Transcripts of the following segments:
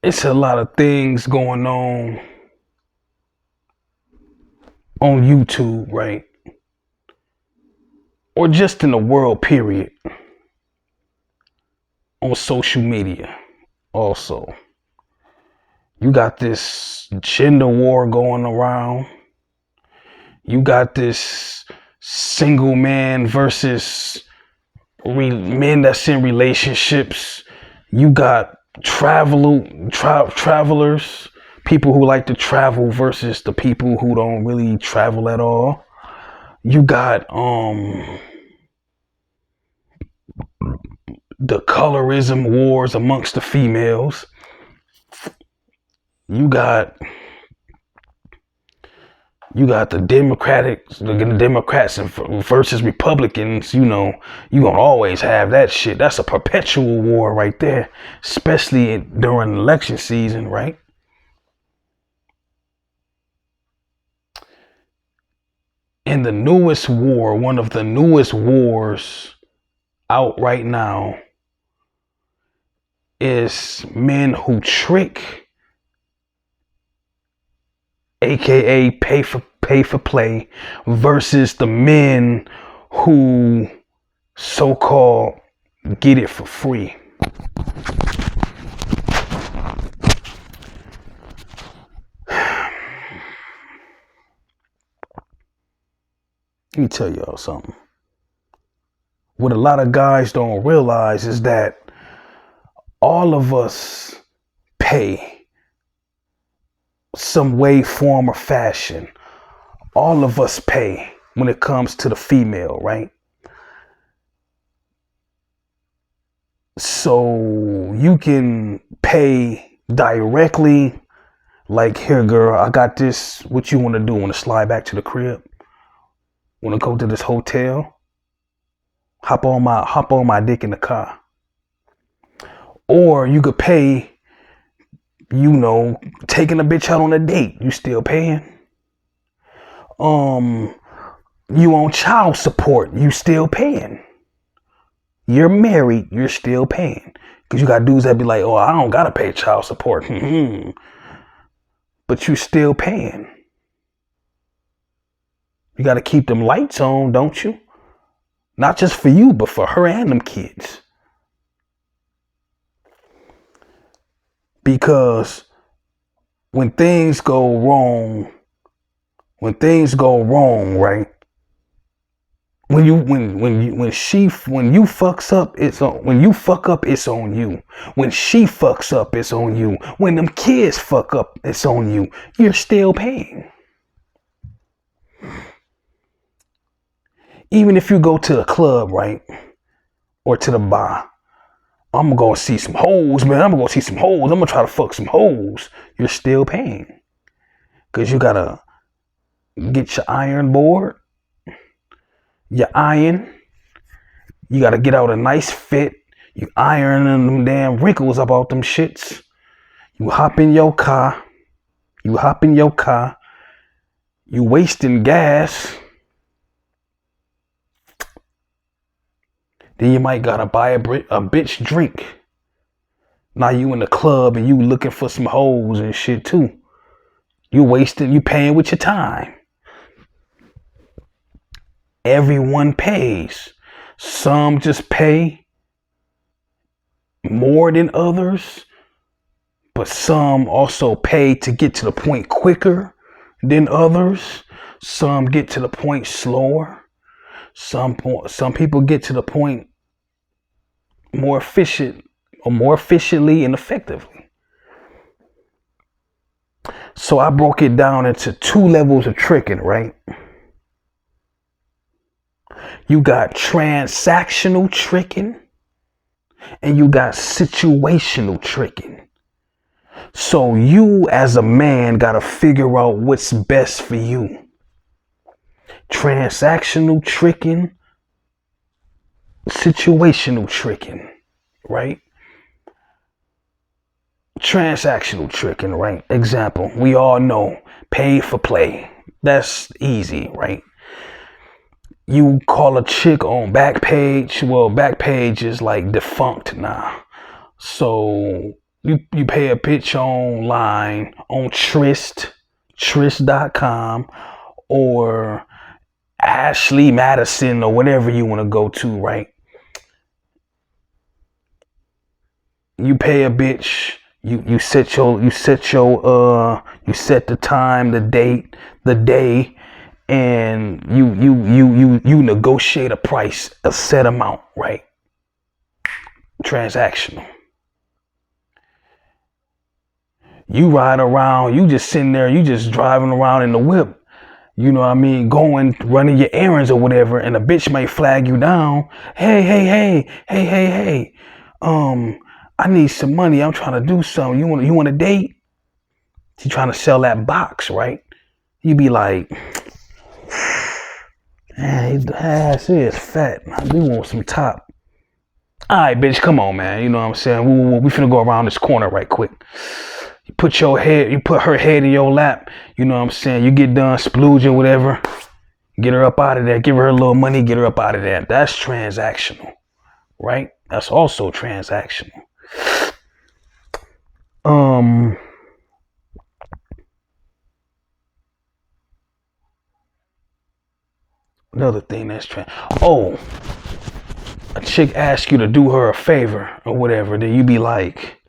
it's a lot of things going on YouTube, right? Or just in the world, period, on social media. Also, you got this gender war going around. You got this single man versus men that's in relationships. You got travelers, people who like to travel versus the people who don't really travel at all. You got the colorism wars amongst the females. You got the Democrats versus Republicans. You know, you gonna always have that shit. That's a perpetual war right there, especially during election season, right? And the newest war, one of the newest wars out right now, is men who trick, aka pay for play, versus the men who so-called get it for free. Let me tell y'all something. What a lot of guys don't realize is that all of us pay some way, form, or fashion. All of us pay when it comes to the female, right? So you can pay directly, like, here, girl, I got this. What you want to do? Want to slide back to the crib? Want to go to this hotel? Hop on my dick in the car. Or you could pay, taking a bitch out on a date. You still paying? You on child support? You still paying? You're married? You're still paying? Because you got dudes that be like, oh, I don't gotta pay child support. But you still paying. You gotta keep them lights on, don't you? Not just for you, but for her and them kids. Because when things go wrong, right? When you fuck up, it's on you. When she fucks up, it's on you. When them kids fuck up, it's on you. You're still paying. Even if you go to the club, right? Or to the bar. I'm gonna see some hoes, man. I'm gonna try to fuck some hoes. You're still paying. Because you gotta get your iron board, your iron. You gotta get out a nice fit. You ironing them damn wrinkles about them shits. You hop in your car. You wasting gas. Then you might gotta buy a bitch drink. Now you in the club and you looking for some hoes and shit too. You paying with your time. Everyone pays. Some just pay more than others, but some also pay to get to the point quicker than others. Some get to the point slower. Some people get to the point more efficiently and effectively. So I broke it down into 2 levels of tricking, right? You got transactional tricking and you got situational tricking. So you as a man gotta figure out what's best for you. Transactional tricking, situational tricking, right? Transactional tricking, right? Example, we all know pay for play. That's easy, right? You call a chick on Backpage. Well, Backpage is like defunct now. So You pay a bitch online on Trist.com or Ashley Madison or whatever you want to go to, right? You pay a bitch, you set the time, the date, the day, and you negotiate a price, a set amount, right? Transactional. You ride around, you just sitting there, you just driving around in the whip, you know what I mean, going, running your errands or whatever, and a bitch might flag you down. Hey, I need some money. I'm trying to do something. You want a date? She trying to sell that box, right? You be like, man, his ass is fat. I do want some top. All right, bitch, come on, man. You know what I'm saying? We finna go around this corner right quick. You put her head in your lap. You know what I'm saying? You get done splooging, whatever. Get her up out of there. Give her a little money. Get her up out of there. That's transactional, right? That's also transactional. Another thing that's a chick asks you to do her a favor or whatever, then you be like,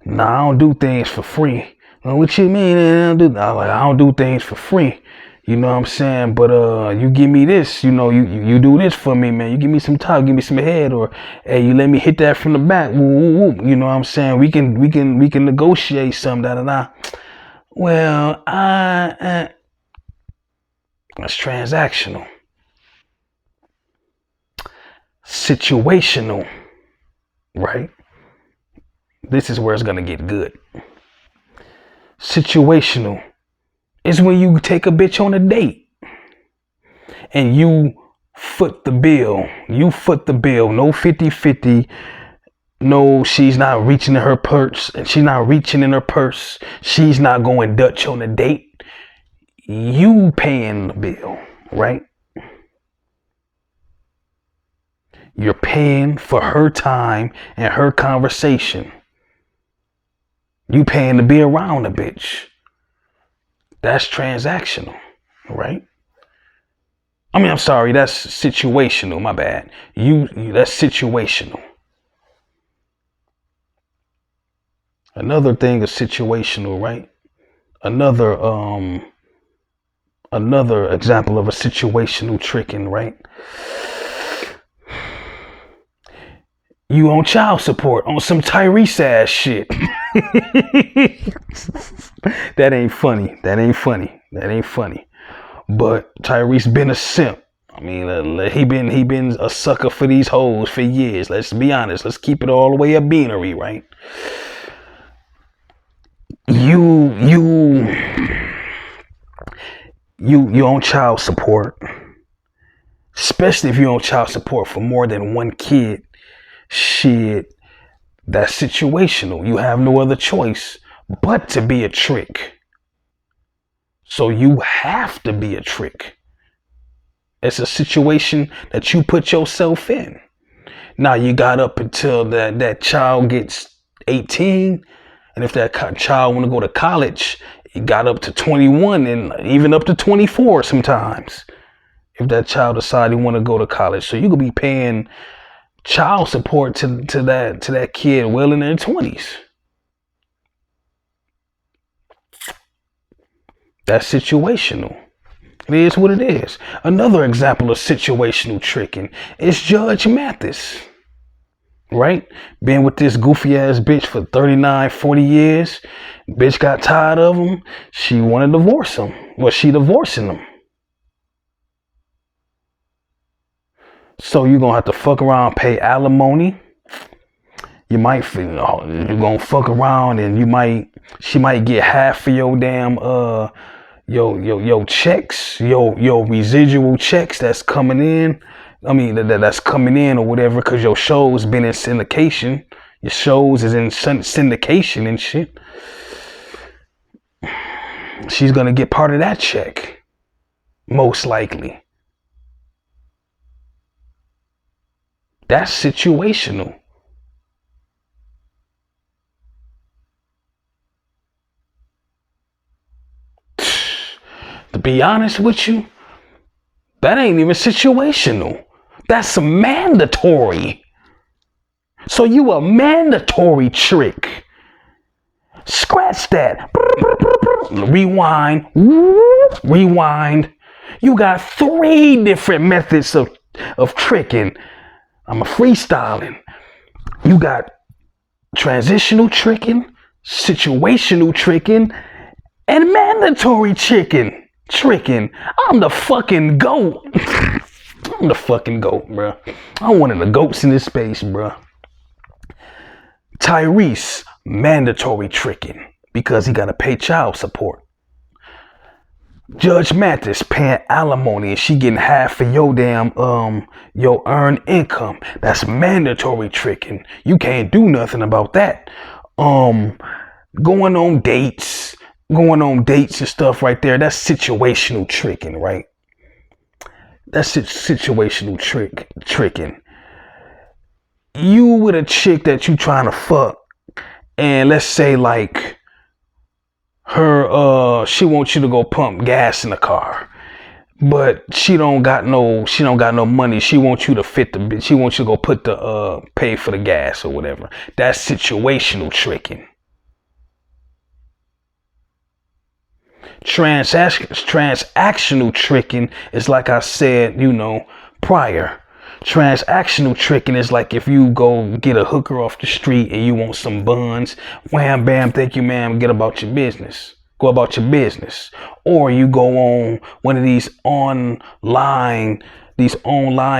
nah, I don't do things for free. What you mean? I don't do things for free. You know what I'm saying? But you give me this, you do this for me, man. You give me some top, give me some head, or hey, you let me hit that from the back. Woo, woo, woo. You know what I'm saying? We can negotiate something, da. Well, that's transactional. Situational, right? This is where it's gonna get good. Situational is when you take a bitch on a date and you foot the bill. You foot the bill. No 50-50. No, she's not reaching in her purse, and she's not reaching in her purse. She's not going Dutch on a date. You paying the bill, right? You're paying for her time and her conversation. You paying to be around a bitch. That's transactional, right? I'm sorry, that's situational, my bad. That's situational. Another thing is situational, right? Another example of a situational tricking, right? You on child support on some Tyrese ass shit. That ain't funny. But Tyrese been a simp. I mean, he been a sucker for these hoes for years. Let's be honest. Let's keep it all the way a beanery, right? You on child support, especially if you're on child support for more than one kid. Shit, that's situational. You have no other choice but to be a trick. So you have to be a trick. It's a situation that you put yourself in. Now you got up until that child gets 18, and if that child want to go to college, you got up to 21 and even up to 24 sometimes. If that child decide he want to go to college, so you could be paying child support to that kid well in their 20s. That's situational. It is what it is. Another example of situational tricking is Judge Mathis. Right? Been with this goofy ass bitch for 39, 40 years. Bitch got tired of him. She wanted to divorce him. Well, she divorcing him. So you're gonna have to fuck around, pay alimony. You might you're gonna fuck around and she might get half of your damn your checks, your residual checks that's coming in. I mean that's coming in or whatever, because your show's been in syndication. Your shows is in syndication and shit. She's gonna get part of that check, most likely. That's situational. be honest with you, that ain't even situational. That's mandatory. So you a mandatory trick. Scratch that. Rewind. Rewind. You got 3 different methods of tricking. I'm a freestyling. You got transitional tricking, situational tricking, and mandatory tricking. I'm the fucking GOAT. I'm the fucking GOAT, bro. I'm one of the GOATs in this space, bro. Tyrese, mandatory tricking because he got to pay child support. Judge Mathis paying alimony and she getting half of your damn your earned income. That's mandatory tricking. You can't do nothing about that. Going on dates and stuff right there. That's situational tricking, right? That's situational tricking. You with a chick that you trying to fuck, and let's say like her she wants you to go pump gas in the car, but she don't got no money. She wants you to she wants you to go put the pay for the gas or whatever. That's situational tricking. Transactional tricking is like I said, prior. Transactional tricking is like if you go get a hooker off the street and you want some buns, wham bam, thank you ma'am, get about your business. Go about your business. Or you go on one of these online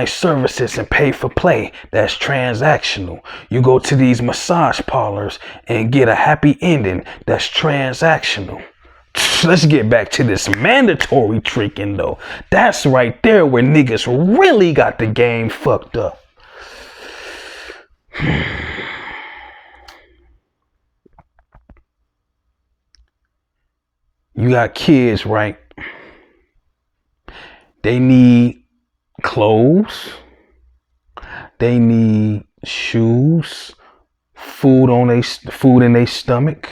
services and pay for play. That's transactional. You go to these massage parlors and get a happy ending. That's transactional. Let's get back to this mandatory tricking though. That's right there where niggas really got the game fucked up. You got kids, right? They need clothes. They need shoes, food in their stomach.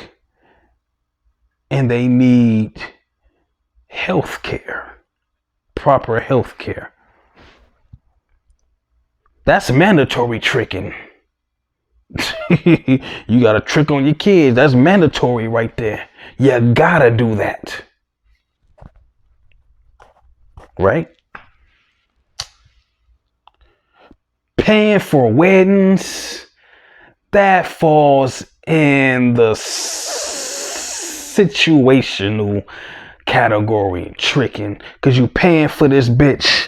And they need health care, proper health care. That's mandatory tricking. You got to trick on your kids. That's mandatory right there. You gotta do that. Right? Paying for weddings, that falls in the situational category, tricking, because you paying for this bitch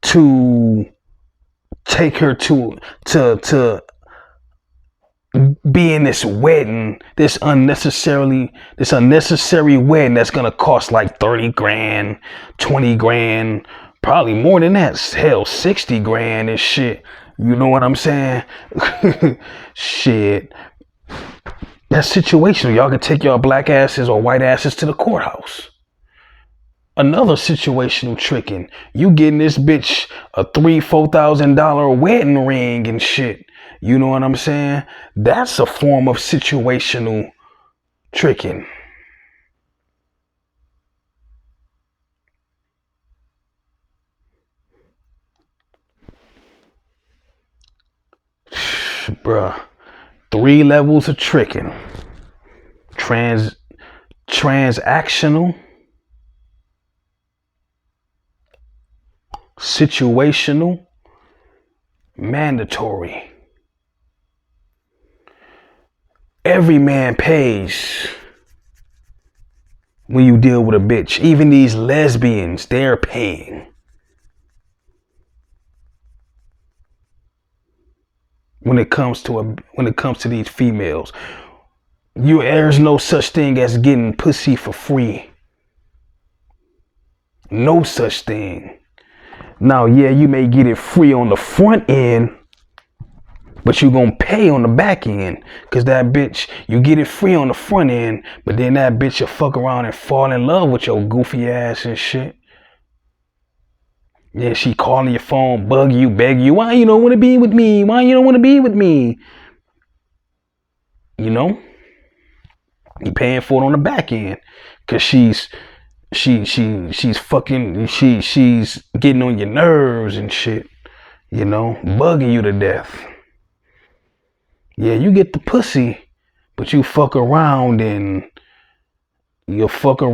to take her to be in this wedding, this unnecessary wedding that's gonna cost like 30 grand, 20 grand, probably more than that. Hell, 60 grand and shit. You know what I'm saying? Shit. That's situational. Y'all can take y'all black asses or white asses to the courthouse. Another situational tricking. You getting this bitch a $3,000-$4,000 wedding ring and shit. You know what I'm saying? That's a form of situational tricking. Bruh. 3 levels of tricking. Transactional, situational, mandatory. Every man pays when you deal with a bitch. Even these lesbians, they're paying. When it comes to these females, there's no such thing as getting pussy for free. No such thing. Now, yeah, you may get it free on the front end, but you gonna pay on the back end, cause that bitch, you get it free on the front end, but then that bitch will fuck around and fall in love with your goofy ass and shit. Yeah, she calling your phone, bug you, beg you, why you don't want to be with me? Why you don't want to be with me? You know? You paying for it on the back end, cause she's she's fucking she's getting on your nerves and shit, you know, bugging you to death. Yeah, you get the pussy, but you fuck around and you fuck her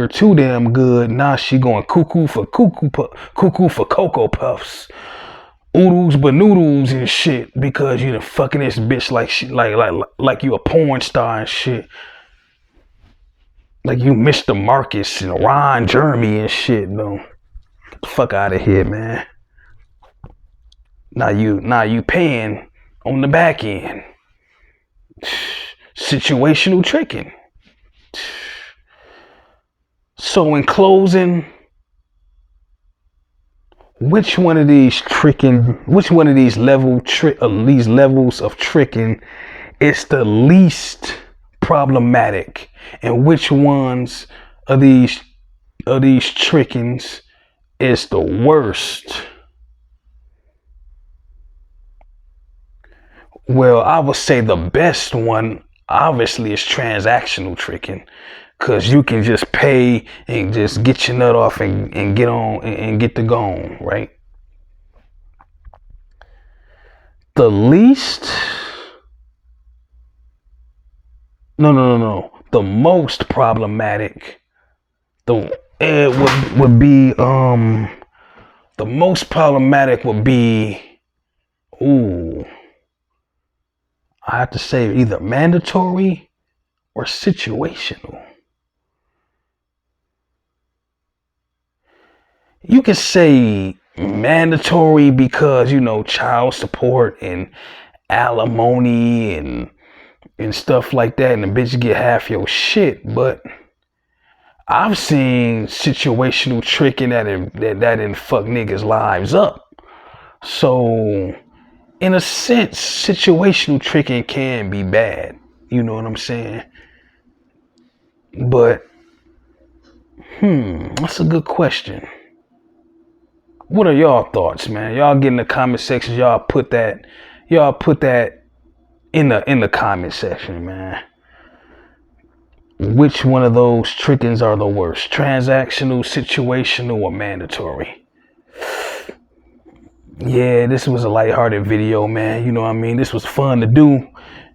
too damn good. Now she going cuckoo for cocoa puffs, oodles but noodles and shit because you done fucking this bitch like she like you a porn star and shit. Like you Mr. Marcus and Ron Jeremy and shit, though. Get the fuck out of here, man. Now you paying on the back end. Situational tricking. So in closing, which one of these these levels of tricking is the least problematic, and which ones of these trickings is the worst? Well, I would say the best one obviously is transactional tricking, because you can just pay and just get your nut off and get on and get the gone, right? The least, no. The most problematic, the it would be the most problematic would be, ooh, I have to say either mandatory or situational. You can say mandatory because, you know, child support and alimony and stuff like that, and the bitch get half your shit. But I've seen situational tricking that didn't fuck niggas' lives up. So in a sense, situational tricking can be bad. You know what I'm saying? But that's a good question. What are y'all thoughts, man? Y'all get in the comment section. Y'all put that in the comment section, man. Which one of those trickings are the worst? Transactional, situational, or mandatory? Yeah, this was a lighthearted video, man. You know what I mean? This was fun to do.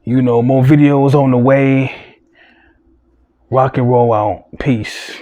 You know, more videos on the way. Rock and roll out. Peace.